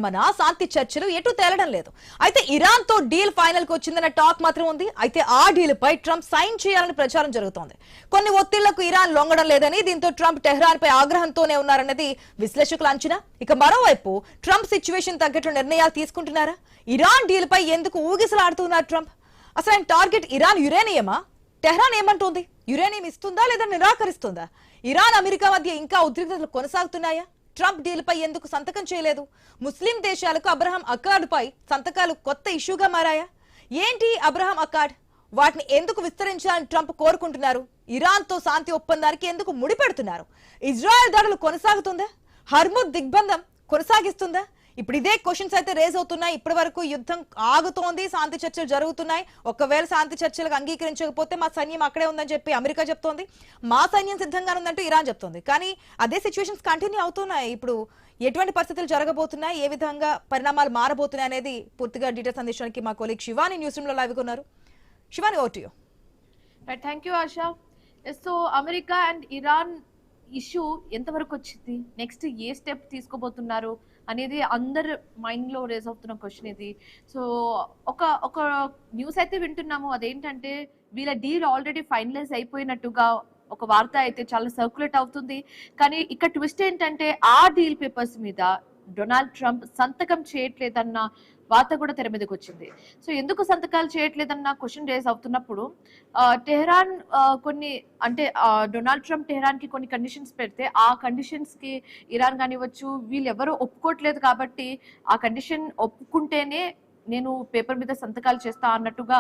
మన శాంతి చర్చలు ఎటు తేలడం లేదు. అయితే ఇరాన్ తో డీల్ ఫైనల్ కు వచ్చిందన్న టాక్ మాత్రం ఉంది. అయితే ఆ డీల్ పై ట్రంప్ సైన్ చేయాలని ప్రచారం జరుగుతోంది. కొన్ని ఒత్తిళ్లకు ఇరాన్ లొంగడం లేదని, దీంతో ట్రంప్ టెహ్రాన్ పై ఆగ్రహంతోనే ఉన్నారన్నది విశ్లేషకుల అంచనా. ఇక మరోవైపు ట్రంప్ సిచ్యువేషన్ తగ్గట్టు నిర్ణయాలు తీసుకుంటున్నారా? ఇరాన్ డీల్ పై ఎందుకు ఊగిసలాడుతున్నారు ట్రంప్? అసలు ఆయన టార్గెట్ ఇరాన్ యురేనియమా? టెహ్రాన్ ఏమంటుంది? యురేనియం ఇస్తుందా లేదా నిరాకరిస్తుందా? ఇరాన్ అమెరికా మధ్య ఇంకా ఉద్రిక్తతలు కొనసాగుతున్నాయా? ట్రంప్ డీల్ పై ఎందుకు సంతకం చేయలేదు? ముస్లిం దేశాలకు అబ్రహాం అకార్డ్ పై సంతకాలు కొత్త ఇష్యూగా మారాయా? ఏంటి అబ్రహాం అకార్డ్? వాటిని ఎందుకు విస్తరించాలని ట్రంప్ కోరుకుంటున్నారు? ఇరాన్ తో శాంతి ఒప్పందానికి ఎందుకు ముడిపెడుతున్నారు? ఇజ్రాయెల్ దాడులు కొనసాగుతుందా? హర్ముద్ దిగ్బంధం కొనసాగిస్తుందా? ఇప్పుడు ఇదే క్వశ్చన్స్ అయితే రేజ్ అవుతున్నాయి. ఇప్పటి వరకు యుద్ధం ఆగుతోంది, శాంతి చర్చలు జరుగుతున్నాయి. ఒకవేళ శాంతి చర్చలకు అంగీకరించకపోతే మా సైన్యం అక్కడే ఉందని చెప్పి అమెరికా చెప్తోంది, మా సైన్యం సిద్ధంగా ఉందంటూ ఇరాన్ చెప్తోంది. కానీ అదే సిచ్యువేషన్స్ కంటిన్యూ అవుతున్నాయి. ఇప్పుడు ఎటువంటి పరిస్థితులు జరగబోతున్నాయి, ఏ విధంగా పరిణామాలు మారబోతున్నాయి అనేది పూర్తిగా డీటెయిల్స్ అందించడానికి మా కొలీగ్ శివాని న్యూస్ రూమ్ లో లైవ్ ఉన్నారు. Shivani, over to you. Thank you ASHA. So America and Iran issue ఎంతవరకు వచ్చింది, నెక్స్ట్ ఏ స్టెప్ తీసుకోబోతున్నారు అనేది అందరు మైండ్ లో రేజ్ అవుతున్న క్వశ్చన్ ఇది. సో ఒక న్యూస్ అయితే వింటున్నాము, అదేంటంటే వీళ్ళ డీల్ ఆల్రెడీ ఫైనలైజ్ అయిపోయినట్టుగా ఒక వార్త అయితే చాలా సర్క్యులేట్ అవుతుంది. కానీ ఇక్కడ ట్విస్ట్ ఏంటంటే ఆ డీల్ పేపర్స్ మీద డొనాల్డ్ ట్రంప్ సంతకం చేయట్లేదన్న వార్త కూడా తెర మీదకి వచ్చింది. సో ఎందుకు సంతకాలు చేయట్లేదన్న క్వశ్చన్ రేస్ అవుతున్నప్పుడు టెహ్రాన్ కొన్ని అంటే డొనాల్డ్ ట్రంప్ టెహ్రాన్ కి కొన్ని కండిషన్స్ పెడితే ఆ కండిషన్స్ కి ఇరాన్ కానివ్వచ్చు వీళ్ళు ఎవరు ఒప్పుకోవట్లేదు. కాబట్టి ఆ కండిషన్ ఒప్పుకుంటేనే నేను పేపర్ మీద సంతకాలు చేస్తా అన్నట్టుగా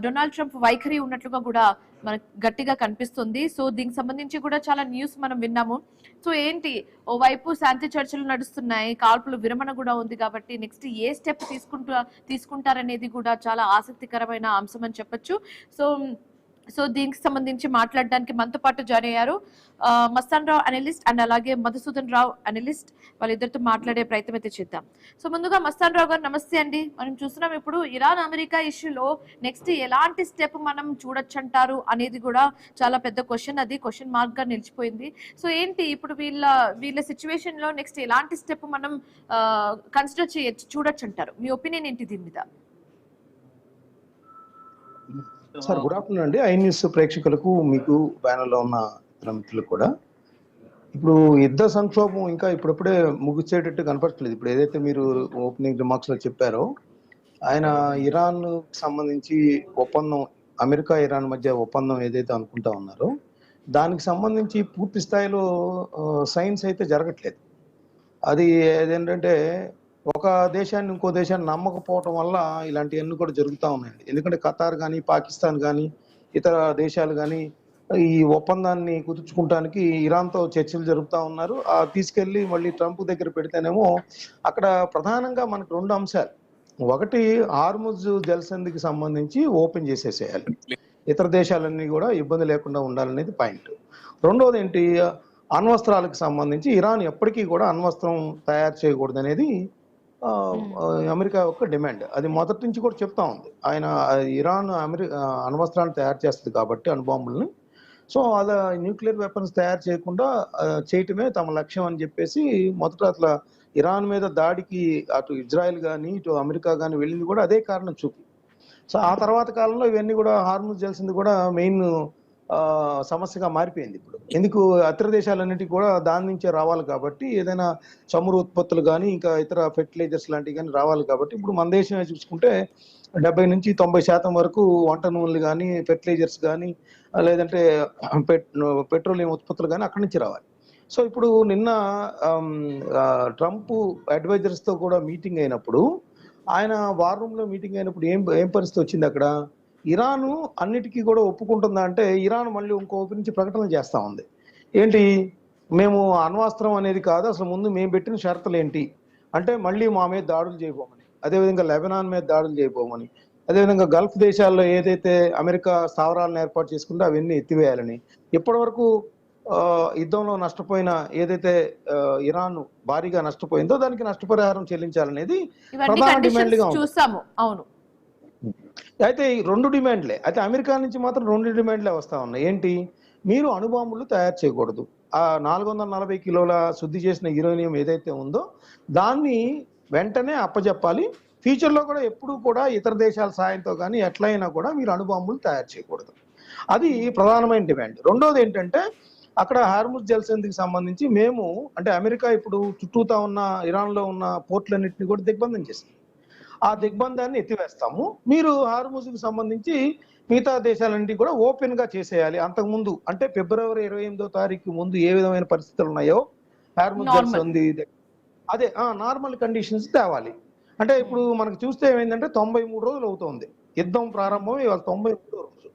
డొనాల్డ్ ట్రంప్ వైఖరి ఉన్నట్లుగా కూడా మనకు గట్టిగా కనిపిస్తుంది. సో దీనికి సంబంధించి కూడా చాలా న్యూస్ మనం విన్నాము. సో ఏంటి, ఓవైపు శాంతి చర్చలు నడుస్తున్నాయి, కాల్పులు విరమణ కూడా ఉంది. కాబట్టి నెక్స్ట్ ఏ స్టెప్ తీసుకుంటారనేది కూడా చాలా ఆసక్తికరమైన అంశం అని చెప్పొచ్చు. సో దీనికి సంబంధించి మాట్లాడడానికి మనతో పాటు జాయిన్ అయ్యారు మస్తాన్ రావు అనలిస్ట్ అండ్ అలాగే మధుసూదన్ రావు అనలిస్ట్. వాళ్ళిద్దరితో మాట్లాడే ప్రయత్నం అయితే చేద్దాం. సో ముందుగా మస్తాన్ రావు గారు నమస్తే అండి. మనం చూస్తున్నాం ఇప్పుడు ఇరాన్ అమెరికా ఇష్యూలో నెక్స్ట్ ఎలాంటి స్టెప్ మనం చూడొచ్చు అంటారు అనేది కూడా చాలా పెద్ద క్వశ్చన్, అది క్వశ్చన్ మార్క్ గా నిలిచిపోయింది. సో ఏంటి ఇప్పుడు వీళ్ళ సిచ్యువేషన్ లో నెక్స్ట్ ఎలాంటి స్టెప్ మనం కన్సిడర్ చూడొచ్చు అంటారు? మీ ఒపీనియన్ ఏంటి దీని మీద? సార్, గుడ్ ఆఫ్టర్నూన్ అండి. ఐ న్యూస్ ప్రేక్షకులకు, మీకు ప్యానల్లో ఉన్న మిత్రులకు కూడా. ఇప్పుడు యుద్ధ సంక్షోభం ఇంకా ఇప్పుడప్పుడే ముగిసేటట్టు కనపడట్లేదు. ఇప్పుడు ఏదైతే మీరు ఓపెనింగ్ రిమార్క్స్ లో చెప్పారో, ఆయన ఇరాన్ సంబంధించి ఒప్పందం, అమెరికా ఇరాన్ మధ్య ఒప్పందం ఏదైతే అనుకుంటా ఉన్నారో దానికి సంబంధించి పూర్తి స్థాయిలో సైన్స్ అయితే జరగట్లేదు. అది ఏదేంటంటే ఒక దేశాన్ని ఇంకో దేశాన్ని నమ్మకపోవటం వల్ల ఇలాంటివన్నీ కూడా జరుగుతూ ఉన్నాయండి. ఎందుకంటే ఖతార్ కానీ, పాకిస్తాన్ కానీ, ఇతర దేశాలు కానీ ఈ ఒప్పందాన్ని కుదుర్చుకుంటానికి ఇరాన్తో చర్చలు జరుపుతూ ఉన్నారు. తీసుకెళ్లి మళ్ళీ ట్రంప్ దగ్గర పెడితేనేమో అక్కడ ప్రధానంగా మనకు రెండు అంశాలు. ఒకటి, హార్ముజ్ జలసంధికి సంబంధించి ఓపెన్ చేసేసేయాలి, ఇతర దేశాలన్నీ కూడా ఇబ్బంది లేకుండా ఉండాలనేది పాయింట్. రెండోది ఏంటి, అణ్వస్త్రాలకు సంబంధించి ఇరాన్ ఎప్పటికీ కూడా అణ్వస్త్రం తయారు చేయకూడదు అనేది అమెరికా యొక్క డిమాండ్. అది మొదటి నుంచి కూడా చెప్తా ఉంది. ఆయన ఇరాన్ అణ్వస్త్రాన్ని తయారు చేస్తుంది కాబట్టి, అణుబాంబుల్ని. సో అలా న్యూక్లియర్ వెపన్స్ తయారు చేయకుండా చేయటమే తమ లక్ష్యం అని చెప్పేసి మొదట అట్లా ఇరాన్ మీద దాడికి అటు ఇజ్రాయెల్ కానీ ఇటు అమెరికా కానీ వెళ్ళింది కూడా అదే కారణం చూపి. సో ఆ తర్వాత కాలంలో ఇవన్నీ కూడా హార్ముజ్ జలసంధి కూడా మెయిన్ సమస్యగా మారిపోయింది. ఇప్పుడు ఎందుకు, ఇతర దేశాలన్నిటికీ కూడా దాని నుంచే రావాలి కాబట్టి, ఏదైనా చమురు ఉత్పత్తులు కానీ ఇంకా ఇతర ఫెర్టిలైజర్స్ లాంటివి కానీ రావాలి కాబట్టి, ఇప్పుడు మన దేశమే చూసుకుంటే 70 నుంచి 90% వరకు వంట నూనెలు కానీ, ఫెర్టిలైజర్స్ కానీ, లేదంటే పెట్రోలియం ఉత్పత్తులు కానీ అక్కడి నుంచి రావాలి. సో ఇప్పుడు నిన్న ట్రంప్ అడ్వైజర్స్తో కూడా మీటింగ్ అయినప్పుడు, ఆయన వార్ రూమ్లో మీటింగ్ అయినప్పుడు ఏం పరిస్థితి వచ్చింది అక్కడ, ఇరాను అన్నిటికీ కూడా ఒప్పుకుంటుందా అంటే ఇరాన్ మళ్ళీ ఇంకోటి నుంచి ప్రకటనలు చేస్తూ ఉంది. ఏంటి, మేము అణ్వాస్త్రం అనేది కాదు, అసలు ముందు మేము పెట్టిన షరతులు ఏంటి అంటే మళ్ళీ మా మీద దాడులు చేయబోమని, అదేవిధంగా లెబనాన్ మీద దాడులు చేయబోమని, అదేవిధంగా గల్ఫ్ దేశాల్లో ఏదైతే అమెరికా స్థావరాలను ఏర్పాటు చేసుకుంటే అవన్నీ ఎత్తివేయాలని, ఇప్పటి వరకు యుద్ధంలో నష్టపోయిన ఏదైతే ఇరాన్ భారీగా నష్టపోయిందో దానికి నష్టపరిహారం చెల్లించాలనేది ప్రధాన డిమాండ్గా చూసాము. అవును, అయితే ఈ రెండు డిమాండ్లే. అయితే అమెరికా నుంచి మాత్రం రెండు డిమాండ్లే వస్తా ఉన్నాయి. ఏంటి, మీరు అణుబాంబులు తయారు చేయకూడదు, ఆ 440 కిలోల శుద్ధి చేసిన యురేనియం ఏదైతే ఉందో దాన్ని వెంటనే అప్పచెప్పాలి. ఫ్యూచర్లో కూడా ఎప్పుడు కూడా ఇతర దేశాల సాయంతో కానీ ఎట్లయినా కూడా మీరు అణుబాంబులు తయారు చేయకూడదు. అది ప్రధానమైన డిమాండ్. రెండోది ఏంటంటే అక్కడ హార్ముజ్ జలసంధికి సంబంధించి మేము అంటే అమెరికా ఇప్పుడు చుట్టూతా ఉన్న ఇరాన్లో ఉన్న పోర్టులన్నింటినీ కూడా దిగ్బంధం చేసింది. ఆ దిగ్బంధాన్ని ఎత్తివేస్తాము. మీరు హార్ముజ్కి సంబంధించి మిగతా దేశాలన్నింటినీ కూడా ఓపెన్ గా చేసేయాలి. అంతకుముందు అంటే ఫిబ్రవరి 28వ తారీఖు ముందు ఏ విధమైన పరిస్థితులు ఉన్నాయో హార్ముజ్ జలసంధి అదే నార్మల్ కండిషన్స్ తేవాలి. అంటే ఇప్పుడు మనకు చూస్తే ఏమైందంటే 93 రోజులు అవుతోంది యుద్ధం ప్రారంభం. ఇవాళ 93వ రోజు.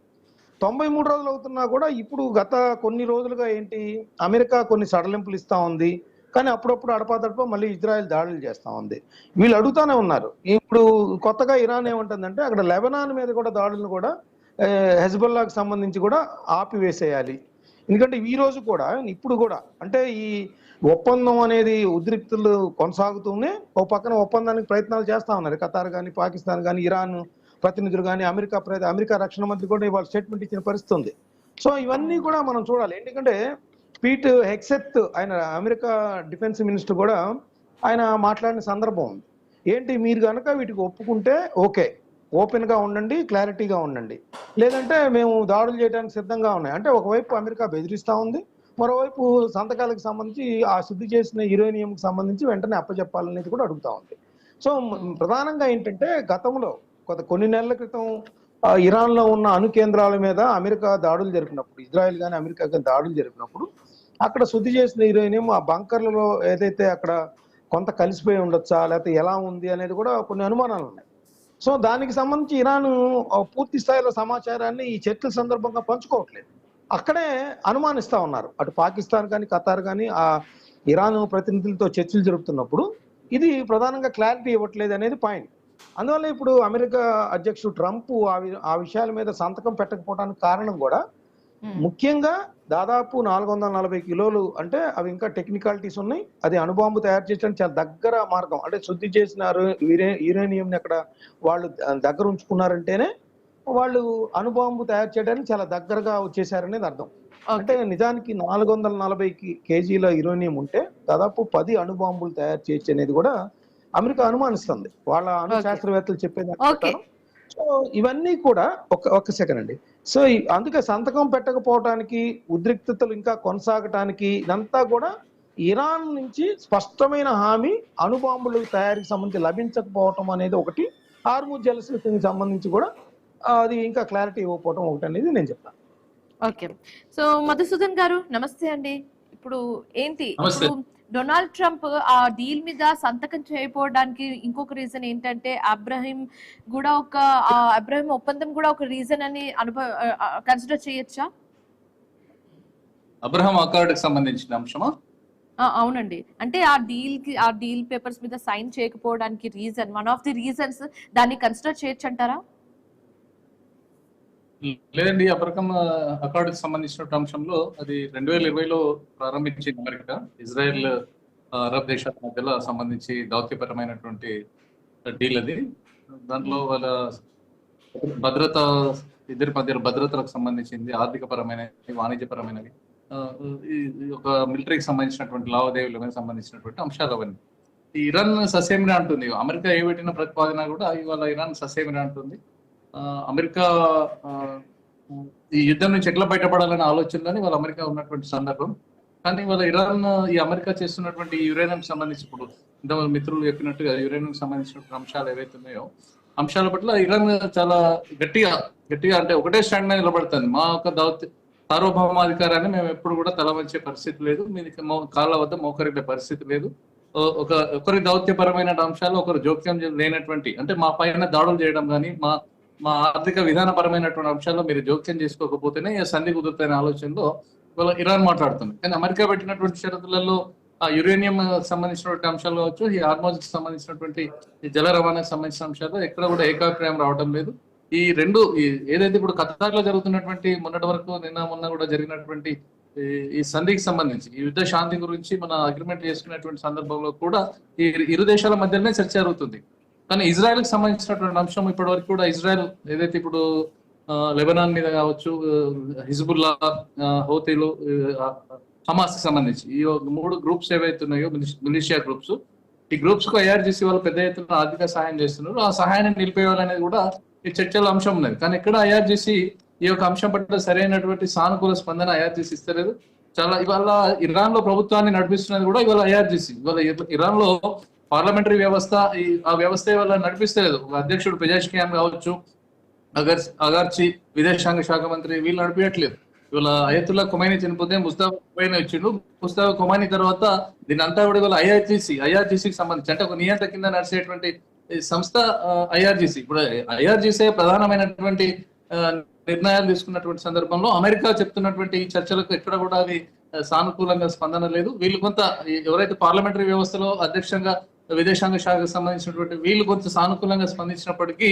93 రోజులు అవుతున్నా కూడా ఇప్పుడు గత కొన్ని రోజులుగా ఏంటి అమెరికా కొన్ని సడలింపులు ఇస్తా ఉంది. కానీ అప్పుడప్పుడు అడపాదడప మళ్ళీ ఇజ్రాయెల్ దాడులు చేస్తా ఉంది. వీళ్ళు అడుగుతానే ఉన్నారు. ఇప్పుడు కొత్తగా ఇరాన్ ఏమంటుందంటే అక్కడ లెబనాన్ మీద కూడా దాడులను కూడా హెజ్బుల్లాకి సంబంధించి కూడా ఆపివేసేయాలి. ఎందుకంటే ఈ రోజు కూడా ఇప్పుడు కూడా అంటే ఈ ఒప్పందం అనేది ఉద్రిక్తులు కొనసాగుతూనే ఒక పక్కన ఒప్పందానికి ప్రయత్నాలు చేస్తా ఉన్నారు. ఖతార్ కానీ పాకిస్తాన్ కానీ ఇరాన్ ప్రతినిధులు కానీ అమెరికా రక్షణ మంత్రి కూడా ఇవాళ స్టేట్మెంట్ ఇచ్చిన పరిస్థితి ఉంది. సో ఇవన్నీ కూడా మనం చూడాలి. ఎందుకంటే పీట్ హెగ్సెత్ ఆయన అమెరికా డిఫెన్స్ మినిస్టర్ కూడా ఆయన మాట్లాడిన సందర్భం ఉంది. ఏంటి మీరు కనుక వీటికి ఒప్పుకుంటే ఓకే, ఓపెన్ గా ఉండండి, క్లారిటీగా ఉండండి, లేదంటే మేము దాడులు చేయడానికి సిద్ధంగా ఉన్నాయి అంటే ఒకవైపు అమెరికా బెదిరిస్తా ఉంది, మరోవైపు సంతకాలకు సంబంధించి ఆ శుద్ధి చేసిన యురేనియంకి సంబంధించి వెంటనే అప్పచెప్పాలనేది కూడా అడుగుతా ఉంది. సో ప్రధానంగా ఏంటంటే గతంలో కొన్ని నెలల క్రితం ఇరాన్ లో ఉన్న అణు కేంద్రాల మీద అమెరికా దాడులు జరిపినప్పుడు, ఇజ్రాయెల్ కానీ అమెరికా కానీ దాడులు జరిపినప్పుడు అక్కడ శుద్ధి చేసిన యురేనియం ఆ బంకర్లలో ఏదైతే అక్కడ కొంత కలిసిపోయి ఉండొచ్చా లేకపోతే ఎలా ఉంది అనేది కూడా కొన్ని అనుమానాలు ఉన్నాయి. సో దానికి సంబంధించి ఇరాన్ పూర్తి స్థాయిలో సమాచారాన్ని ఈ చర్చల సందర్భంగా పంచుకోవట్లేదు. అక్కడే అనుమానిస్తా ఉన్నారు. అటు పాకిస్తాన్ కానీ ఖతార్ కానీ ఆ ఇరాన్ ప్రతినిధులతో చర్చలు జరుపుతున్నప్పుడు ఇది ప్రధానంగా క్లారిటీ ఇవ్వట్లేదు అనేది పాయింట్. అందువల్ల ఇప్పుడు అమెరికా అధ్యక్షుడు ట్రంప్ ఆ విషయాల మీద సంతకం పెట్టకపోవడానికి కారణం కూడా ముఖ్యంగా దాదాపు 440 కిలోలు అంటే అవి ఇంకా టెక్నికాలిటీస్ ఉన్నాయి. అది అణుబాంబు తయారు చేయడానికి చాలా దగ్గర మార్గం. అంటే శుద్ధి చేసిన యురేనియంని అక్కడ వాళ్ళు దగ్గర ఉంచుకున్నారంటేనే వాళ్ళు అణుబాంబు తయారు చేయడానికి చాలా దగ్గరగా వచ్చేసారనేది అర్థం. అంటే నిజానికి 440 కేజీల యురేనియం ఉంటే దాదాపు 10 అణుబాంబులు తయారు చేయొచ్చు అనేది కూడా అమెరికా అనుమానిస్తుంది. వాళ్ళ అణు శాస్త్రవేత్తలు చెప్పేది. సో ఇవన్నీ కూడా ఒక సెకండ్ అండి. సో అందుకే సంతకం పెట్టకపోవటానికి, ఉద్రిక్తతలు ఇంకా కొనసాగటానికి ఇదంతా కూడా ఇరాన్ నుంచి స్పష్టమైన హామీ అణుబాంబుల తయారీకి సంబంధించి లభించకపోవటం అనేది ఒకటి, హార్ముజ్ జలసంధికి సంబంధించి కూడా అది ఇంకా క్లారిటీ ఇవ్వకపోవటం ఒకటి అనేది నేను చెప్తాను. ఓకే, సో మధుసూదన్ గారు నమస్తే అండి. ఇప్పుడు ఏంటి డొనాల్డ్ ట్రంప్ ఆ డీల్ మీద సంతకం చేయకపోవడానికి ఇంకొక రీజన్ ఏంటంటే అబ్రహీం ఒప్పందం కూడా ఒక రీజన్ అని కన్సిడర్ చేయొచ్చా? అబ్రహాం అకార్డుకి సంబంధించిన అంశమా? అవునండి. అంటే ఆ డీల్ పేపర్స్ మీద సైన్ చేయకపోవడానికి reason, one of the reasons, దాన్ని కన్సిడర్ చేయొచ్చు అంటారా? లేదండి, అబ్రహాం అకార్డుకి సంబంధించిన అంశంలో అది 2020లో ప్రారంభించింది అమెరికా. ఇజ్రాయెల్ అరబ్ దేశాల మధ్యలో సంబంధించి దౌత్యపరమైనటువంటి డీల్ అది. దాంట్లో వాళ్ళ భద్రత, ఇద్దరి మధ్య భద్రతలకు సంబంధించింది, ఆర్థిక పరమైనవి, వాణిజ్యపరమైనవి, ఒక మిలిటరీకి సంబంధించినటువంటి లావాదేవీలకు సంబంధించినటువంటి అంశాలు అవన్నీ. ఈ ఇరాన్ ససేమిరా అంటుంది. అమెరికా ఏ పెట్టిన ప్రతిపాదన కూడా ఇవాళ ఇరాన్ ససేమిరా అంటుంది. అమెరికా ఈ యుద్ధం నుంచి ఎట్లా బయటపడాలనే ఆలోచనలోని వాళ్ళ అమెరికా ఉన్నటువంటి సందర్భం. కానీ వాళ్ళ ఇరాన్ ఈ అమెరికా చేస్తున్నటువంటి యురేనియం సంబంధించి, ఇప్పుడు ఇంతమంది మిత్రులు చెప్పినట్టుగా యురేనియం సంబంధించినటువంటి అంశాలు ఏవైతే ఉన్నాయో అంశాల పట్ల ఇరాన్ చాలా గట్టిగా అంటే ఒకటే స్టాండ్ మీద నిలబడుతుంది. మా యొక్క సార్వభౌమాధికారాన్ని మేము ఎప్పుడు కూడా తల వంచే పరిస్థితి లేదు, మీది కాళ్ళ వద్ద మోకరిల్లే పరిస్థితి లేదు. ఒకరి దౌత్యపరమైన అంశాలు ఒకరు జోక్యం లేనటువంటి, అంటే మా పైన దాడులు చేయడం కానీ మా ఆర్థిక విధానపరమైనటువంటి అంశాల్లో మీరు జోక్యం చేసుకోకపోతేనే సంధి కుదురుతాయనే ఆలోచనలో ఇవాళ ఇరాన్ మాట్లాడుతుంది. కానీ అమెరికా పెట్టినటువంటి షరతులలో ఆ యురేనియం సంబంధించినటువంటి అంశాలు కావచ్చు, ఈ హార్మోజ్కి సంబంధించినటువంటి ఈ జల రవాణాకు సంబంధించిన అంశాలు ఎక్కడ కూడా ఏకాభిప్రాయం రావడం లేదు. ఈ రెండు ఏదైతే ఇప్పుడు ఖతార్ లో జరుగుతున్నటువంటి మొన్నటి వరకు మొన్న కూడా జరిగినటువంటి ఈ సంధికి సంబంధించి, ఈ యుద్ధ శాంతి గురించి మన అగ్రిమెంట్ చేసుకునేటువంటి సందర్భంలో కూడా ఈ ఇరు దేశాల మధ్యలోనే చర్చ జరుగుతుంది. కానీ ఇజ్రాయెల్ కి సంబంధించినటువంటి అంశం ఇప్పటి వరకు కూడా ఇజ్రాయెల్ ఏదైతే ఇప్పుడు లెబనాన్ మీద కావచ్చు, హిజ్బుల్లా, హౌతీలు, హమాస్ కి సంబంధించి ఈ 3 గ్రూప్స్ ఏవైతే ఉన్నాయో మిలిషియా గ్రూప్స్, ఈ గ్రూప్స్ కు ఐఆర్జీసీ వాళ్ళు పెద్ద ఎత్తున ఆర్థిక సహాయం చేస్తున్నారు. ఆ సహాయాన్ని నిలిపేయాలనేది కూడా ఈ చర్చల అంశం ఉన్నది. కానీ ఇక్కడ ఐఆర్జీసీ ఈ యొక్క అంశం పట్ల సరైనటువంటి సానుకూల స్పందన ఐఆర్జీసీ ఇస్తలేదు. చాలా ఇవాళ ఇరాన్ లో ప్రభుత్వాన్ని నడిపిస్తున్నది కూడా ఇవాళ ఐఆర్జీసీ. ఇవాళ ఇరాన్ లో పార్లమెంటరీ వ్యవస్థ ఆ వ్యవస్థ ఇవాళ నడిపిస్తలేదు. అధ్యక్షుడు పెజెష్కియాన్ కావచ్చు, అగర్చి విదేశాంగ శాఖ మంత్రి వీళ్ళు నడిపించట్లేదు. ఇవాళ అయతుల్లా ఖొమైనీ చనిపోతే ముస్తాఫా ఖొమైనీ వచ్చిండు. ముస్తాఫా ఖొమైనీ తర్వాత దీని అంతా కూడా ఇవాళ ఐఆర్జీసీకి సంబంధించి అంటే ఒక నియంత్రణ కింద నడిచేటువంటి సంస్థ ఐఆర్జీసీ. ఇప్పుడు ఐఆర్జీసీ ప్రధానమైనటువంటి నిర్ణయాలు తీసుకున్నటువంటి సందర్భంలో అమెరికా చెప్తున్నటువంటి ఈ చర్చలకు ఎక్కడ కూడా అది సానుకూలంగా స్పందన లేదు. వీళ్ళు కొంత ఎవరైతే పార్లమెంటరీ వ్యవస్థలో అధ్యక్షంగా విదేశాంగ శాఖకు సంబంధించినటువంటి వీళ్ళు కొంత సానుకూలంగా స్పందించినప్పటికీ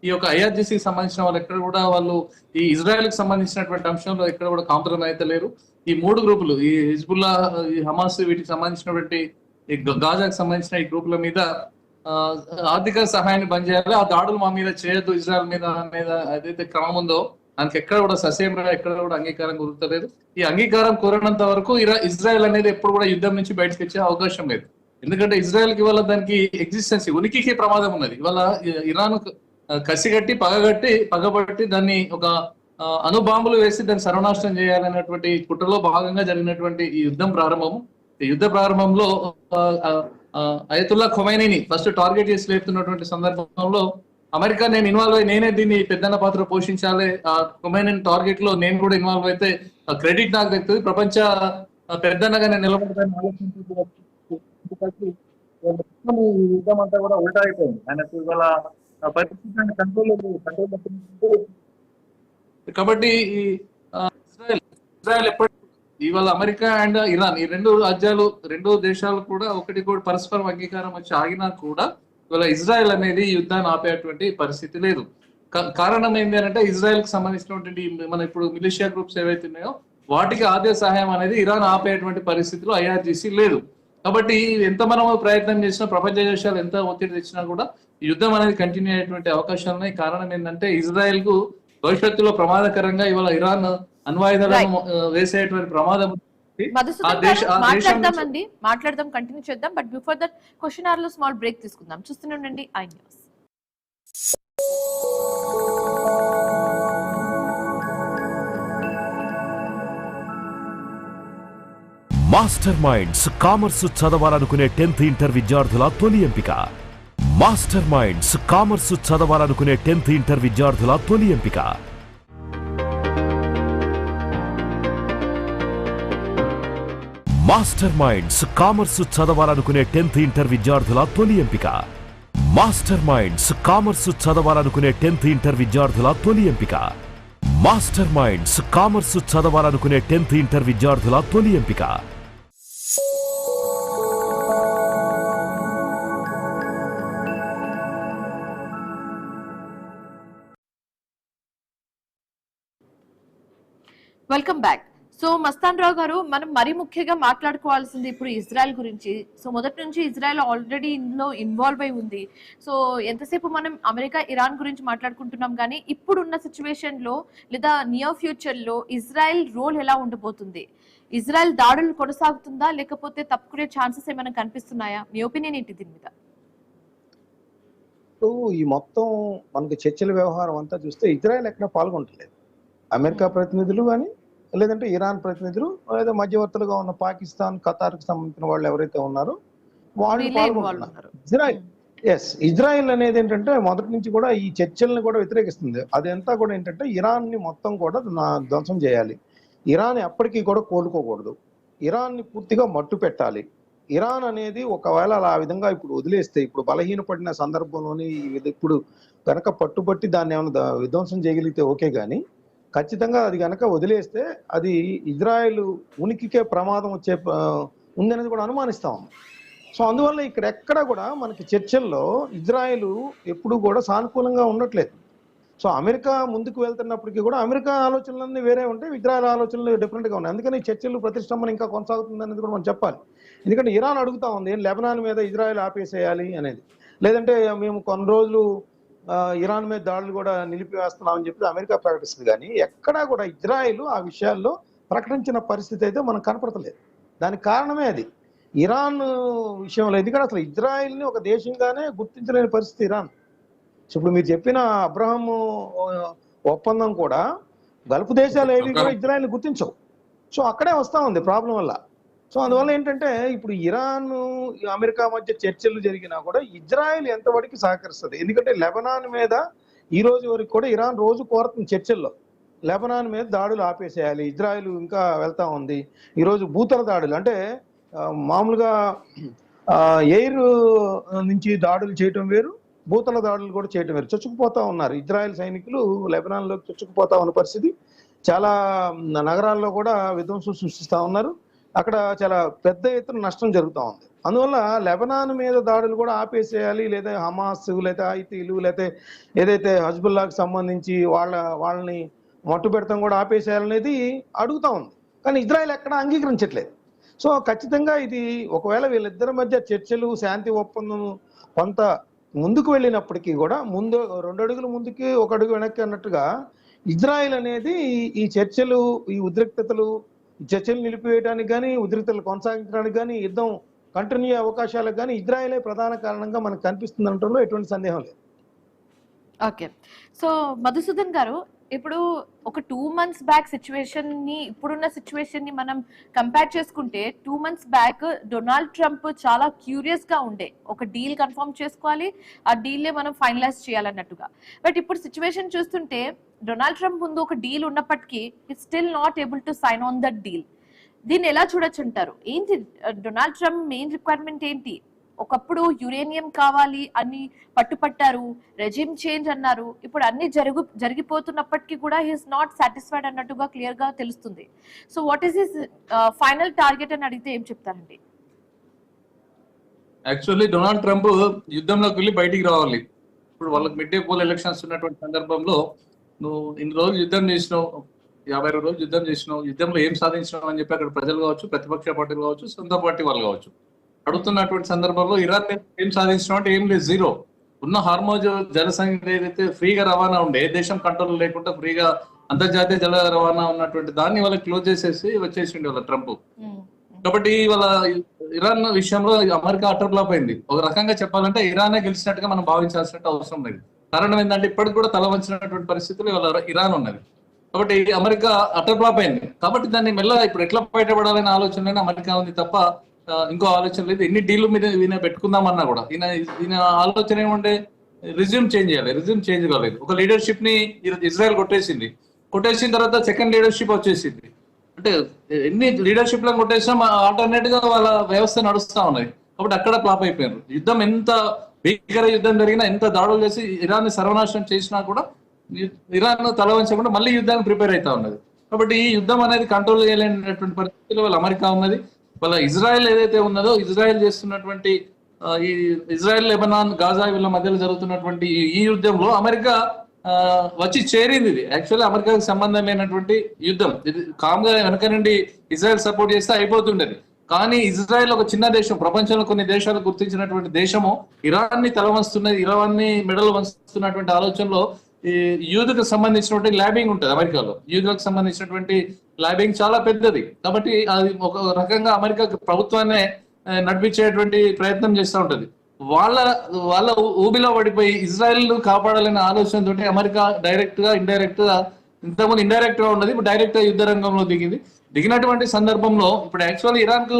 ఈ యొక్క ఐఆర్జీసీకి సంబంధించిన వాళ్ళు ఎక్కడ కూడా వాళ్ళు ఈ ఇజ్రాయెల్ కి సంబంధించినటువంటి అంశంలో ఎక్కడ కూడా కాంప్రమైజ్ అయితే లేరు. ఈ 3 గ్రూపులు ఈ హిజ్బుల్లా, ఈ హమాస్ వీటికి సంబంధించినటువంటి ఈ గాజాకి సంబంధించిన ఈ గ్రూపుల మీద ఆర్థిక సహాయాన్ని బంద్ చేయాలి, ఆ దాడులు మా మీద చేయొద్దు ఇజ్రాయెల్ మీద అనేది ఏదైతే క్రమం ఉందో దానికి ఎక్కడ కూడా ససేమిరా ఎక్కడ కూడా అంగీకారం కుదరలేదు. ఈ అంగీకారం కోరినంత వరకు ఇజ్రాయెల్ అనేది ఎప్పుడు కూడా యుద్ధం నుంచి బయటకు వచ్చే అవకాశం లేదు. ఎందుకంటే ఇజ్రాయెల్ కి ఇవాళ దానికి ఎగ్జిస్టెన్సీ ఉనికికి ప్రమాదం ఉన్నది. ఇవాళ ఇరాన్ కసిగట్టి పగబట్టి దాన్ని ఒక అణుబాంబులు వేసి దాన్ని సర్వనాశనం చేయాలనేటువంటి కుట్రలో భాగంగా జరిగినటువంటి ఈ యుద్ధం ప్రారంభము. ఈ యుద్ధ ప్రారంభంలో అయతుల్లా ఖొమైనీని ఫస్ట్ టార్గెట్ చేసి లేపుతున్నటువంటి సందర్భంలో అమెరికా నేను ఇన్వాల్వ్ అయ్యి నేనే దీన్ని పెద్దన్న పాత్ర పోషించాలి, ఆ ఖొమైనీ టార్గెట్ లో నేను కూడా ఇన్వాల్వ్ అయితే క్రెడిట్ నాకు దక్కుతుంది, ప్రపంచ పెద్దన్నగా నేను నిలబడతాను ఆలోచించి యుద్ధం అంతా కూడా ఉల్టా అయిపోయింది. ఆయనకు ఇవాళ పరిస్థితి కంట్రోల్ కాబట్టి ఇజ్రాయెల్ ఎప్పటి ఇవాళ అమెరికా అండ్ ఇరాన్ ఈ రెండు దేశాలు కూడా ఒకటి కూడా పరస్పరం అంగీకారం వచ్చి ఆగినా కూడా ఇవాళ ఇజ్రాయెల్ అనేది యుద్ధాన్ని ఆపేటువంటి పరిస్థితి లేదు. కారణం ఏంటి అంటే ఇజ్రాయెల్ కి సంబంధించినటువంటి మన ఇప్పుడు మిలిషియా గ్రూప్స్ ఏవైతే ఉన్నాయో వాటికి ఆర్థిక సహాయం అనేది ఇరాన్ ఆపేటువంటి పరిస్థితిలో ఐఆర్జీసీ లేదు. కాబట్టి ఎంత మనం ప్రయత్నం చేసినా ప్రపంచ దేశాలు ఎంత ఒత్తిడి తెచ్చినా కూడా యుద్ధం అనేది కంటిన్యూ అయ్యేటువంటి అవకాశాలు ఉన్నాయి. కారణం ఏంటంటే ఇజ్రాయెల్ కు భవిష్యత్తులో ప్రమాదకరంగా ఇవాళ ఇరాన్ అణ్వాయుధాలను వేసేటువంటి ప్రమాదం. మాట్లాడదాం కంటిన్యూ చేద్దాం. But before that question hour లో స్మాల్ బ్రేక్ తీసుకుందాం. చూస్తూనే ఉండండి I News. Master minds commerce చదవాలనుకునే 10th ఇంటర్ విద్యార్థుల తొలి ఎంపిక. మాస్టర్ మైండ్స్ కామర్స్ చదవాలనుకునే 10th ఇంటర్ విద్యార్థుల తొలి ఎంపిక. మాస్టర్ మైండ్స్ కామర్స్ చదవాలనుకునే 10th ఇంటర్ విద్యార్థుల తొలి ఎంపిక. మాస్టర్ మైండ్స్ కామర్స్ చదవాలనుకునే 10th ఇంటర్ విద్యార్థుల తొలి ఎంపిక. మాస్టర్ మైండ్స్ కామర్స్ చదవాలనుకునే 10th ఇంటర్ విద్యార్థుల తొలి ఎంపిక. Welcome back. So Mastan Rao గారు, మనం మరీ ముఖ్యంగా మాట్లాడుకోవాల్సింది ఇప్పుడు ఇజ్రాయెల్ గురించి. సో మొదటి నుంచి ఇజ్రాయెల్ ఆల్రెడీ ఇందులో ఇన్వాల్వ్ అయి ఉంది. సో ఎంతసేపు మనం అమెరికా ఇరాన్ గురించి మాట్లాడుకుంటున్నాం కానీ ఇప్పుడున్న సిచ్యువేషన్ లో లేదా నియర్ ఫ్యూచర్ లో ఇజ్రాయెల్ రోల్ ఎలా ఉండబోతుంది? ఇజ్రాయెల్ దాడులు కొనసాగుతుందా లేకపోతే తప్పుకునే ఛాన్సెస్ ఏమైనా కనిపిస్తున్నాయా? మీ ఒపీనియన్ ఏంటి దీని మీద? ఈ మొత్తం మనకి చర్చల వ్యవహారం అంతా చూస్తే ఇజ్రాయెల్ ఎక్కడ పాల్గొంటలేదు. అమెరికా ప్రతినిధులు కానీ లేదంటే ఇరాన్ ప్రతినిధులు లేదా మధ్యవర్తులుగా ఉన్న పాకిస్తాన్, ఖతార్కి సంబంధించిన వాళ్ళు ఎవరైతే ఉన్నారో వాళ్ళు పాల్గొంటున్నారు. ఇజ్రాయెల్ అనేది ఏంటంటే మొదటి నుంచి కూడా ఈ చర్చల్ని కూడా వ్యతిరేకిస్తుంది. అదంతా కూడా ఏంటంటే ఇరాన్ ని మొత్తం కూడా ధ్వంసం చేయాలి, ఇరాన్ ఎప్పటికీ కూడా కోలుకోకూడదు, ఇరాన్ ని పూర్తిగా మట్టు పెట్టాలి. ఇరాన్ అనేది ఒకవేళ ఆ విధంగా ఇప్పుడు వదిలేస్తే, ఇప్పుడు బలహీనపడిన సందర్భంలోని ఇప్పుడు కనుక పట్టుబట్టి దాన్ని ఏమైనా విధ్వంసం చేయగలిగితే ఓకే, కానీ ఖచ్చితంగా అది కనుక వదిలేస్తే అది ఇజ్రాయెల్ ఉనికికే ప్రమాదం వచ్చే ఉందనేది కూడా అనుమానిస్తాం. సో అందువల్ల ఇక్కడ ఎక్కడ కూడా మనకి చర్చల్లో ఇజ్రాయెల్ ఎప్పుడు కూడా సానుకూలంగా ఉండట్లేదు. సో అమెరికా ముందుకు వెళ్తున్నప్పటికీ కూడా అమెరికా ఆలోచనలన్నీ వేరే ఉంటాయి, ఇజ్రాయెల్ ఆలోచనలు డిఫరెంట్గా ఉన్నాయి. అందుకని చర్చలు ప్రతిష్టంభన ఇంకా కొనసాగుతుంది అనేది కూడా మనం చెప్పాలి. ఎందుకంటే ఇరాన్ అడుగుతా ఉంది లెబనాన్ మీద ఇజ్రాయెల్ ఆపేసేయాలి అనేది, లేదంటే మేము కొన్ని రోజులు ఇరాన్ మీద దాడులు కూడా నిలిపివేస్తున్నామని చెప్పి అమెరికా ప్రకటిస్తుంది. కానీ ఎక్కడా కూడా ఇజ్రాయెల్ ఆ విషయాల్లో ప్రకటించిన పరిస్థితి అయితే మనకు కనపడతలేదు. దానికి కారణమే అది. ఇరాన్ విషయంలో, ఎందుకంటే అసలు ఇజ్రాయెల్ని ఒక దేశంగానే గుర్తించలేని పరిస్థితి ఇరాన్. ఇప్పుడు మీరు చెప్పిన అబ్రహం ఒప్పందం కూడా గల్ఫ్ దేశాలు ఏవి కూడా ఇజ్రాయెల్ని గుర్తించవు. సో అక్కడే వస్తా ఉంది ప్రాబ్లం వల్ల. సో అందువల్ల ఏంటంటే ఇప్పుడు ఇరాన్ అమెరికా మధ్య చర్చలు జరిగినా కూడా ఇజ్రాయెల్ ఎంతవరకు సహకరిస్తుంది? ఎందుకంటే లెబనాన్ మీద ఈ రోజు వరకు కూడా ఇరాన్ రోజు కోరుతుంది చర్చల్లో, లెబనాన్ మీద దాడులు ఆపేసేయాలి. ఇజ్రాయెల్ ఇంకా వెళ్తా ఉంది. ఈరోజు భూతల దాడులు అంటే మామూలుగా ఎయిర్ నుంచి దాడులు చేయటం వేరు, భూతల దాడులు కూడా చేయటం వేరు. చొచ్చుకుపోతా ఉన్నారు ఇజ్రాయెల్ సైనికులు, లెబనాన్లోకి చొచ్చుకుపోతా ఉన్న పరిస్థితి. చాలా నగరాల్లో కూడా విధ్వంసం సృష్టిస్తూ ఉన్నారు. అక్కడ చాలా పెద్ద ఎత్తున నష్టం జరుగుతూ ఉంది. అందువల్ల లెబనాన్ మీద దాడులు కూడా ఆపేసేయాలి, లేదా హమాస్ లేదా హైతీలు లేదా ఏదైతే హజ్బుల్లాకి సంబంధించి వాళ్ళని మట్టు పెడతాం కూడా ఆపేసేయాలనేది అడుగుతా ఉంది. కానీ ఇజ్రాయెల్ ఎక్కడ అంగీకరించట్లేదు. సో ఖచ్చితంగా ఇది ఒకవేళ వీళ్ళిద్దరి మధ్య చర్చలు, శాంతి ఒప్పందం కొంత ముందుకు వెళ్ళినప్పటికీ కూడా ముందు 2 అడుగులు ముందుకి 1 అడుగు వెనక్కి అన్నట్టుగా ఇజ్రాయెల్ అనేది ఈ చర్చలు, ఈ ఉద్రిక్తతలు, ఈ చర్చలు నిలిపివేయడానికి కానీ, ఉద్రిక్తతలు కొనసాగించడానికి కానీ, యుద్ధం కంటిన్యూ అవకాశాలకు కానీ ఇజ్రాయెలే ప్రధాన కారణంగా మనకు కనిపిస్తుంది అనడంలో ఎటువంటి సందేహం లేదు. ఓకే, సో మధుసూదన్ గారు, ఇప్పుడు ఒక 2 months బ్యాక్ సిచ్యువేషన్ ని ఇప్పుడున్న సిచ్యువేషన్ ని మనం కంపేర్ చేసుకుంటే 2 months బ్యాక్ డొనాల్డ్ ట్రంప్ చాలా క్యూరియస్ గా ఉండే, ఒక డీల్ కన్ఫర్మ్ చేసుకోవాలి, ఆ డీల్ మనం ఫైనలైజ్ చేయాలన్నట్టుగా. బట్ ఇప్పుడు సిచ్యువేషన్ చూస్తుంటే డొనాల్డ్ ట్రంప్ ముందు ఒక డీల్ ఉన్నప్పటికీ it's still not able to sign on that deal. దీన్ని ఎలా చూడొచ్చు అంటారు? ఏంటి డొనాల్డ్ ట్రంప్ మెయిన్ రిక్వైర్మెంట్ ఏంటి? ఒకప్పుడు యురేనియం కావాలి అని పట్టుపట్టారు, రెజిమ్ చేంజ్ అన్నారు, ఇప్పుడు అన్ని జరిగిపోతున్నప్పటికీ కూడా హీఈస్ నాట్ సాటిస్ఫైడ్ అన్నట్టుగా క్లియర్ గా తెలుస్తుంది. So what is his final target అని అడిగితే ఏం చెప్తారండి? యాక్చువల్లీ డొనాల్డ్ ట్రంప్ యుద్ధంలోకి వెళ్ళి బయటికి రావాలి. ఇప్పుడు వాళ్ళకి మిడ్ డే పోల్ ఎలక్షన్స్ ఉన్నటువంటి సందర్భంలో నువ్వు ఇన్ని రోజులు యుద్ధం చేసినావు, 52 రోజులు యుద్ధం చేసినావు, యుద్ధంలో ఏం సాధించినావు అని చెప్పి అక్కడ ప్రజలు కావచ్చు, ప్రతిపక్ష పార్టీలు కావచ్చు, సొంత పార్టీ వాళ్ళు కావచ్చు అడుగుతున్నటువంటి సందర్భంలో ఇరాన్ ఏం సాధించడం అంటే ఏం లేదు, జీరో. ఉన్న హార్మోజ్ జలసంధి ఏదైతే ఫ్రీగా రవాణా ఉండే, ఏ దేశం కంట్రోల్ లేకుండా ఫ్రీగా అంతర్జాతీయ జల రవాణా ఉన్నటువంటి దాన్ని వాళ్ళకి క్లోజ్ చేసేసి వచ్చేసిండి వాళ్ళ ట్రంప్. కాబట్టి వాళ్ళ ఇరాన్ విషయంలో అమెరికా అటర్ ఫ్లాప్ అయింది. ఒక రకంగా చెప్పాలంటే ఇరానే గెలిచినట్టుగా మనం భావించాల్సిన అవసరం లేదు. కారణం ఏంటంటే ఇప్పటికి కూడా తల వంచినటువంటి పరిస్థితులు వాళ్ళ ఇరాన్ ఉన్నది. కాబట్టి అమెరికా అటర్ ఫ్లాప్ అయింది. కాబట్టి దాన్ని మెల్లగా ఇప్పుడు ఎట్లా బయటపడాలనే ఆలోచనలోనే అమెరికా ఉంది తప్ప ఇంకో ఆలోచన లేదు. ఎన్ని డీల్ మీద ఈయన పెట్టుకుందామన్నా కూడా ఈయన ఆలోచన ఏమంటే రిజ్యూమ్ చేంజ్ చేయాలి. రిజ్యూమ్ చేంజ్ కాలేదు. ఒక లీడర్షిప్ ని ఇజ్రాయెల్ కొట్టేసిన తర్వాత సెకండ్ లీడర్షిప్ వచ్చేసింది. అంటే ఎన్ని లీడర్షిప్ లను కొట్టేసినా ఆల్టర్నేట్ గా వాళ్ళ వ్యవస్థ నడుస్తా ఉన్నది. కాబట్టి అక్కడ ఫ్లాప్ అయిపోయారు. యుద్ధం ఎంత భీకర యుద్ధం జరిగినా, ఎంత దాడులు చేసి ఇరాన్ ని సర్వనాశనం చేసినా కూడా ఇరాన్ తల వంచకుండా మళ్ళీ యుద్ధానికి ప్రిపేర్ అవుతా ఉన్నది. కాబట్టి ఈ యుద్ధం అనేది కంట్రోల్ చేయలేనటువంటి పరిస్థితుల్లో వాళ్ళ అమెరికా ఉన్నది. వాళ్ళ ఇజ్రాయెల్ ఏదైతే ఉన్నదో, ఇజ్రాయెల్ చేస్తున్నటువంటి ఈ ఇజ్రాయెల్, లెబనాన్, గాజా వీళ్ళ మధ్యలో జరుగుతున్నటువంటి ఈ యుద్ధంలో అమెరికా వచ్చి చేరింది. ఇది యాక్చువల్లీ అమెరికాకు సంబంధం లేనటువంటి యుద్ధం. ఇది కామ్గా వెనక నుండి ఇజ్రాయెల్ సపోర్ట్ చేస్తే అయిపోతుండేది. కానీ ఇజ్రాయెల్ ఒక చిన్న దేశం, ప్రపంచంలో కొన్ని దేశాలు గుర్తించినటువంటి దేశము ఇరాన్ ని తల వంచుతున్నది, ఇరాన్ ని మెడలు వంచుతున్నటువంటి ఆలోచనలో ఈ యూత్కు సంబంధించినటువంటి ల్యాబింగ్ ఉంటుంది అమెరికాలో. యూత్లకు సంబంధించినటువంటి ల్యాబింగ్ చాలా పెద్దది. కాబట్టి అది ఒక రకంగా అమెరికా ప్రభుత్వాన్ని నడిపించేటువంటి ప్రయత్నం చేస్తూ ఉంటది. వాళ్ళ ఊబిలో పడిపోయి ఇజ్రాయెల్ కాపాడాలనే ఆలోచనతో అమెరికా డైరెక్ట్ గా, ఇండైరెక్ట్ గా, ఇంతకుముందు ఇండైరెక్ట్ గా ఉన్నది, ఇప్పుడు డైరెక్ట్ గా యుద్ధ రంగంలో దిగినటువంటి సందర్భంలో ఇప్పుడు యాక్చువల్లీ ఇరాన్ కు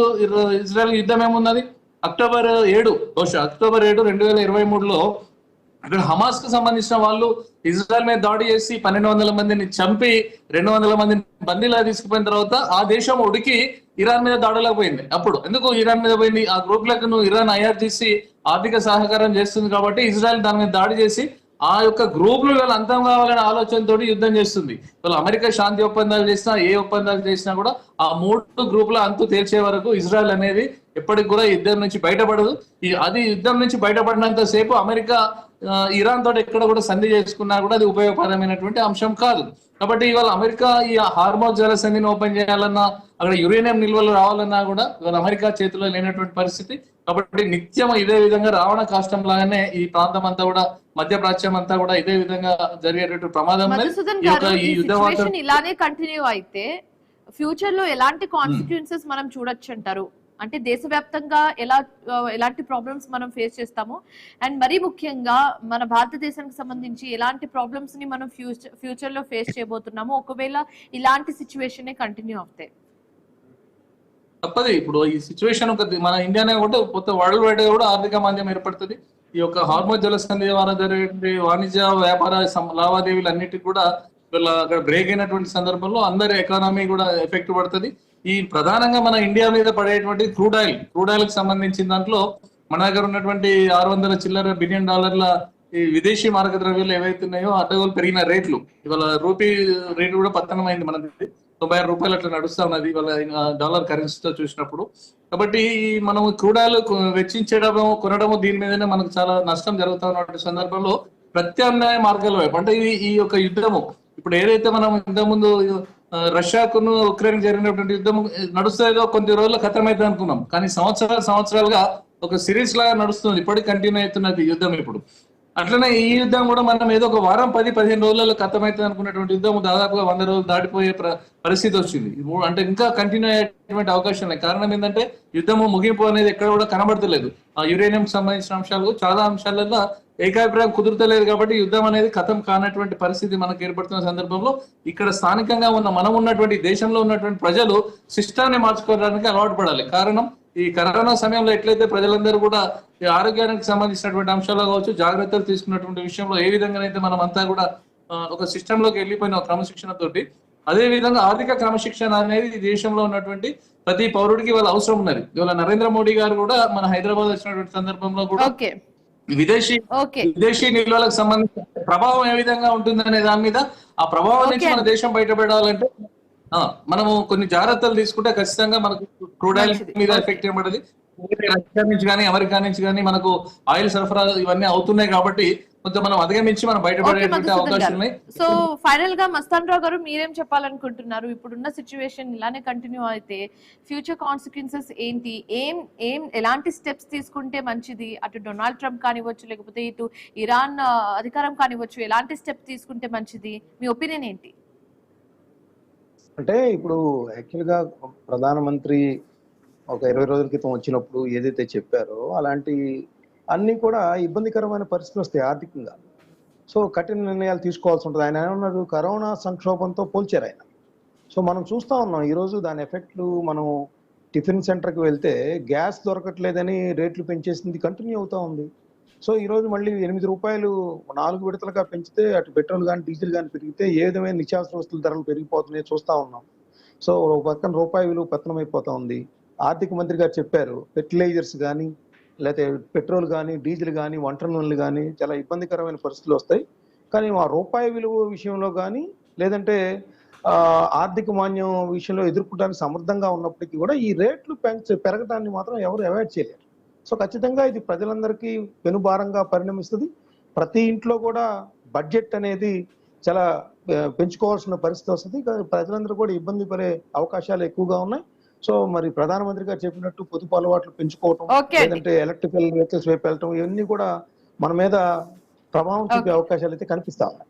ఇజ్రాయెల్ యుద్ధం ఏమున్నది? అక్టోబర్ 7, 2023లో అక్కడ హమాస్ కు సంబంధించిన వాళ్ళు ఇజ్రాయెల్ మీద దాడి చేసి 1200 మందిని చంపి 200 మందిని బందీలా తీసుకుపోయిన తర్వాత ఆ దేశం ఉడికి ఇరాన్ మీద దాడులకు పోయింది. అప్పుడు ఎందుకు ఇరాన్ మీద పోయింది? ఆ గ్రూప్లకు ఇరాన్ IRGC ఆర్థిక సహకారం చేస్తుంది కాబట్టి ఇజ్రాయెల్ దాని మీద దాడి చేసి ఆ యొక్క గ్రూపులు వీళ్ళు అంతం కావాలనే ఆలోచనతో యుద్ధం చేస్తుంది. వాళ్ళు అమెరికా శాంతి ఒప్పందాలు చేసినా, ఏ ఒప్పందాలు చేసినా కూడా ఆ 3 గ్రూపుల అంతు తేల్చే వరకు ఇజ్రాయెల్ అనేది ఎప్పటికి కూడా యుద్ధం నుంచి బయటపడదు. అది యుద్ధం నుంచి బయటపడినంత సేపు అమెరికా ఇరాన్ తోటి ఎక్కడ కూడా సంధి చేసుకున్నా కూడా అది ఉపయోగకరమైనటువంటి అంశం కాదు. కాబట్టి ఇవాళ అమెరికా ఈ హార్మోజ్ జలసంధిని ఓపెన్ చేయాలన్నా, అక్కడ యురేనియం నిల్వలు రావాలన్నా కూడా ఇవాళ అమెరికా చేతిలో లేనటువంటి పరిస్థితి. కాబట్టి నిత్యం ఇదే విధంగా రావణ కాష్టం లాగానే ఈ ప్రాంతం అంతా కూడా, మధ్య ప్రాచ్యం అంతా కూడా ఇదే విధంగా జరిగేటటువంటి ప్రమాదం. ఇలానే కంటిన్యూ అయితే ఫ్యూచర్ లో ఎలాంటి కాన్సిక్వెన్సెస్ మనం చూడొచ్చు అంటారు? అంటే దేశవ్యాప్తంగా ఎలాంటి ప్రాబ్లమ్స్ మనం ఫేస్ చేస్తాము, అండ్ మరీ ముఖ్యంగా మన భారతదేశానికి సంబంధించి ఎలాంటి ప్రాబ్లమ్స్ ని మనం ఫ్యూచర్ లో ఫేస్ చేయబోతున్నాము ఒకవేళ ఇలాంటి సిచ్యువేషన్ కంటిన్యూ అవుతాయి? తప్పది. ఇప్పుడు ఈ సిచ్యువేషన్ మన ఇండియానే కూడా మొత్తం వరల్డ్ వైడ్ కూడా ఆర్థిక మాంద్యం ఏర్పడుతుంది. ఈ యొక్క హార్మోన్ జలసంధి ద్వారా జరిగే వాణిజ్య వ్యాపార లావాదేవీలు అన్నిటికీ కూడా వీళ్ళ అక్కడ బ్రేక్ అయినటువంటి సందర్భంలో అందరి ఎకానమీ కూడా ఎఫెక్ట్ పడుతుంది. ఈ ప్రధానంగా మన ఇండియా మీద పడేటువంటి క్రూడ్ ఆయిల్ కి సంబంధించిన దాంట్లో మన దగ్గర ఉన్నటువంటి 600 చిల్లర బిలియన్ డాలర్ల ఈ విదేశీ మారక ద్రవ్యాలు ఏవైతే ఉన్నాయో అడ్డగోలు పెరిగిన రేట్లు, ఇవాళ రూపీ రేటు కూడా పతనమైంది. మనది 96 రూపాయలు అట్లా నడుస్తా ఉన్నది ఇవాళ డాలర్ కరెన్సీతో చూసినప్పుడు. కాబట్టి మనం క్రూడ్ ఆయిల్ వెచ్చించడము కొనడము దీని మీదనే మనకు చాలా నష్టం జరుగుతా ఉన్నటువంటి సందర్భంలో ప్రత్యామ్నాయ మార్గాల వైపు అంటే ఈ యొక్క యుద్ధము ఇప్పుడు ఏదైతే మనం ఇంతకుముందు రష్యాకును ఉక్రెయిన్ జరిగినటువంటి యుద్ధం నడుస్తుందో కొద్ది రోజుల్లో ఖతమైతే అనుకున్నాం, కానీ సంవత్సరాలుగా ఒక సిరీస్ లాగా నడుస్తుంది, ఇప్పటికి కంటిన్యూ అవుతున్నది యుద్ధం. ఇప్పుడు అట్లనే ఈ యుద్ధం కూడా మనం ఏదో ఒక వారం 10-15 రోజులలో ఖతమైతే అనుకున్నటువంటి యుద్ధం దాదాపుగా 100 రోజులు దాటిపోయే పరిస్థితి వచ్చింది. అంటే ఇంకా కంటిన్యూ అయ్యేటువంటి అవకాశం లేదు. కారణం ఏంటంటే యుద్ధము ముగింపు అనేది ఎక్కడ కూడా కనబడతలేదు. ఆ యురేనియం సంబంధించిన అంశాలు చాలా అంశాలలో ఏకాభిప్రాయం కుదురుతలేదు. కాబట్టి యుద్ధం అనేది ఖతం కానటువంటి పరిస్థితి మనకు ఏర్పడుతున్న సందర్భంలో ఇక్కడ స్థానికంగా మనం ఉన్నటువంటి దేశంలో ఉన్నటువంటి ప్రజలు సిస్టాన్ని మార్చుకోవడానికి అలవాటు పడాలి. కారణం ఈ కరోనా సమయంలో ఎట్లయితే ప్రజలందరూ కూడా ఈ ఆరోగ్యానికి సంబంధించినటువంటి అంశాలు కావచ్చు జాగ్రత్తలు తీసుకున్నటువంటి విషయంలో ఏ విధంగానైతే మనం అంతా కూడా ఒక సిస్టమ్ లోకి వెళ్ళిపోయిన క్రమశిక్షణ తోటి, అదే విధంగా ఆర్థిక క్రమశిక్షణ అనేది ఈ దేశంలో ఉన్నటువంటి ప్రతి పౌరుడికి వాళ్ళ అవసరం ఉన్నది. ఇవాళ నరేంద్ర మోడీ గారు కూడా మన హైదరాబాద్ వచ్చినటువంటి సందర్భంలో కూడా విదేశీ నిల్వలకు సంబంధించిన ప్రభావం ఏ విధంగా ఉంటుంది అనే దాని మీద, ఆ ప్రభావం నుంచి మన దేశం బయటపడాలంటే మనము కొన్ని జాగ్రత్తలు తీసుకుంటే ఖచ్చితంగా మనకు క్రూడ్ ఆయిల్ మీద ఎఫెక్ట్ ఏర్పడదు. రష్యా నుంచి కానీ అమెరికా నుంచి కానీ మనకు ఆయిల్ సరఫరా ఇవన్నీ అవుతున్నాయి కాబట్టి కొంచెం మనం అధిగమించి మనం బయటపడేటువంటి అవకాశం ఉన్నాయి. సో ఫైనల్ గా మస్తాన్ రావు గారు మీరేం చెప్పాలనుకుంటున్నారు? ఇప్పుడున్న సిచ్యువేషన్ ఇలానే కంటిన్యూ అయితే ఫ్యూచర్ కాన్సిక్వెన్సెస్ ఏంటి? ఎలాంటి స్టెప్స్ తీసుకుంటే మంచిది? అటు డొనాల్డ్ ట్రంప్ కానివ్వచ్చు, లేకపోతే ఇటు ఇరాన్ అధికారం కానివ్వచ్చు, ఎలాంటి స్టెప్ తీసుకుంటే మంచిది? మీ ఒపీనియన్ ఏంటి? అంటే ఇప్పుడు యాక్చువల్గా ప్రధానమంత్రి ఒక 20 రోజుల క్రితం వచ్చినప్పుడు ఏదైతే చెప్పారో అలాంటి అన్ని కూడా ఇబ్బందికరమైన పరిస్థితులు వస్తాయి ఆర్థికంగా. సో కఠిన నిర్ణయాలు తీసుకోవాల్సి ఉంటుంది. ఆయన ఏమన్నారు, కరోనా సంక్షోభంతో పోల్చారు ఆయన. సో మనం చూస్తూ ఉన్నాం ఈరోజు దాని ఎఫెక్ట్లు. మనం టిఫిన్ సెంటర్కి వెళ్తే గ్యాస్ దొరకట్లేదని రేట్లు పెంచేసింది కంటిన్యూ అవుతూ ఉంది. సో ఈరోజు మళ్ళీ 8 రూపాయలు 4 విడతలుగా పెంచితే అటు పెట్రోల్ కానీ డీజిల్ కానీ పెరిగితే ఏ విధమైన నిత్యావసర వస్తువుల ధరలు పెరిగిపోతున్నాయి చూస్తూ ఉన్నాం. సో ఒక పక్కన రూపాయి విలువ పతనమైపోతా ఉంది. ఆర్థిక మంత్రి గారు చెప్పారు ఫెర్టిలైజర్స్ కానీ లేకపోతే పెట్రోల్ కానీ డీజిల్ కానీ వంట నూనెలు కానీ చాలా ఇబ్బందికరమైన పరిస్థితులు వస్తాయి. కానీ ఆ రూపాయి విలువ విషయంలో కానీ లేదంటే ఆర్థిక మాన్యం విషయంలో ఎదుర్కోవడానికి సమర్థంగా ఉన్నప్పటికీ కూడా ఈ రేట్లు పెరగడాన్ని మాత్రం ఎవరు అవాయిడ్ చేయలేరు. సో ఖచ్చితంగా ఇది ప్రజలందరికీ పెనుభారంగా పరిణమిస్తుంది. ప్రతి ఇంట్లో కూడా బడ్జెట్ అనేది చాలా పెంచుకోవాల్సిన పరిస్థితి వస్తుంది. ప్రజలందరూ కూడా ఇబ్బంది పడే అవకాశాలు ఎక్కువగా ఉన్నాయి. సో మరి ప్రధానమంత్రి గారు చెప్పినట్టు పొదుపు అలవాట్లు పెంచుకోవటం, లేదంటే ఎలక్ట్రికల్ వెహికల్స్ వైపు వెళ్ళటం, ఇవన్నీ కూడా మన మీద ప్రభావం చూపే అవకాశాలు అయితే కనిపిస్తా ఉన్నాయి.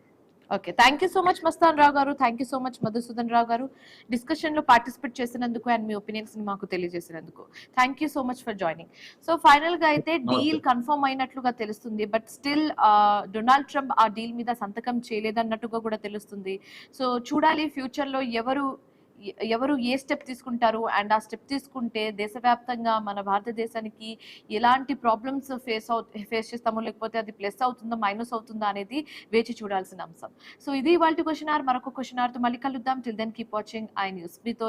Okay, thank you so much Mastan Rao garu, thank you so much Madhusudan Rao garu, discussion లో పార్టిసిపేట్ చేసినందుకు అండ్ మీ ఒపీనియన్స్ ని మాకు తెలియజేసినందుకు. Thank you so much for joining. So final గా అయితే డీల్ కన్ఫర్మ్ అయినట్లుగా తెలుస్తుంది, బట్ స్టిల్ డొనాల్డ్ ట్రంప్ ఆ డీల్ మీద సంతకం చేయలేదన్నట్టుగా కూడా తెలుస్తుంది. సో చూడాలి ఫ్యూచర్ లో ఎవరు ఏ స్టెప్ తీసుకుంటారు, అండ్ ఆ స్టెప్ తీసుకుంటే దేశవ్యాప్తంగా మన భారతదేశానికి ఎలాంటి ప్రాబ్లమ్స్ ఫేస్ చేస్తామో, లేకపోతే అది ప్లస్ అవుతుందా మైనస్ అవుతుందా అనేది వేచి చూడాల్సిన అంశం. సో ఇది ఇవాల్టి క్వశ్చన్ అవర్. మరొక క్వశ్చన్ అవర్ తో మళ్ళీ కలుద్దాం. Till then keep watching I News. మీతో